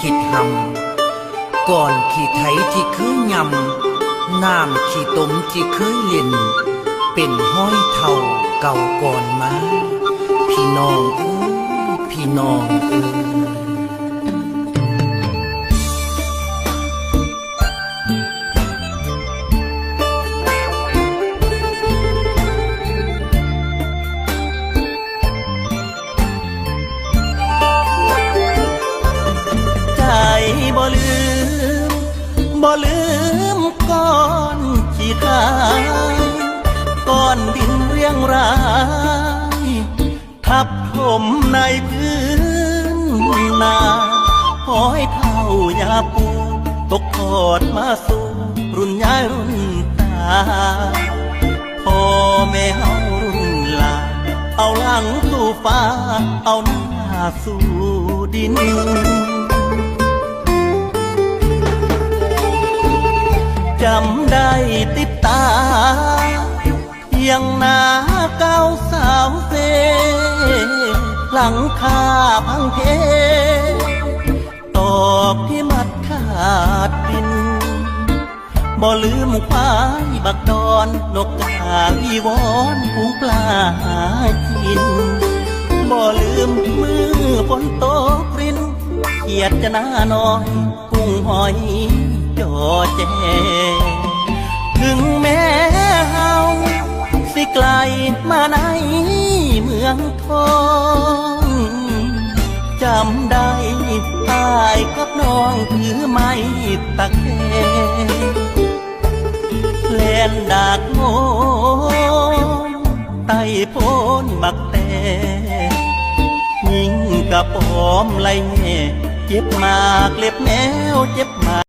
คิดหำก่อนขี้ไถที่เคยยำน้ำขี้ต้มที่เคยเล่นเป็นห้อยเท่าเก่าก่อนมาพี่น้องเอ้ยพี่น้องเอ้ยบ่ลืมก้อนขี้ทายก้อนดินเรียงรายทับถมในพื้นนาห้อยเท่ายาปูตกทอดมาสู่รุ่นยายรุ่นตาพ่อแม่เฮารุ่นหลานเอาหลังสู่ฟ้าเอาหน้าสู่ดินจำได้ติดตายังหน้าเก่าสาวเซหลังคาพังเพตอกที่มัดขาดดินบ่ลืมควายบักดอนนกกาวีวอนฝูงปลาหากินบ่ลืมมือฝนตกรินเขียดจะหน้าน้อยกุ้งหอยจอแจถึงแม้เฮาสิไกลมาในเมืองทองจำได้อายกับน้องถือไม้ตะแคงเล่นดากโง่ไต่โพนบักแต่ยิงกระปอมไหลแง่เจ็บมากเล็บแมวเจ็บมาก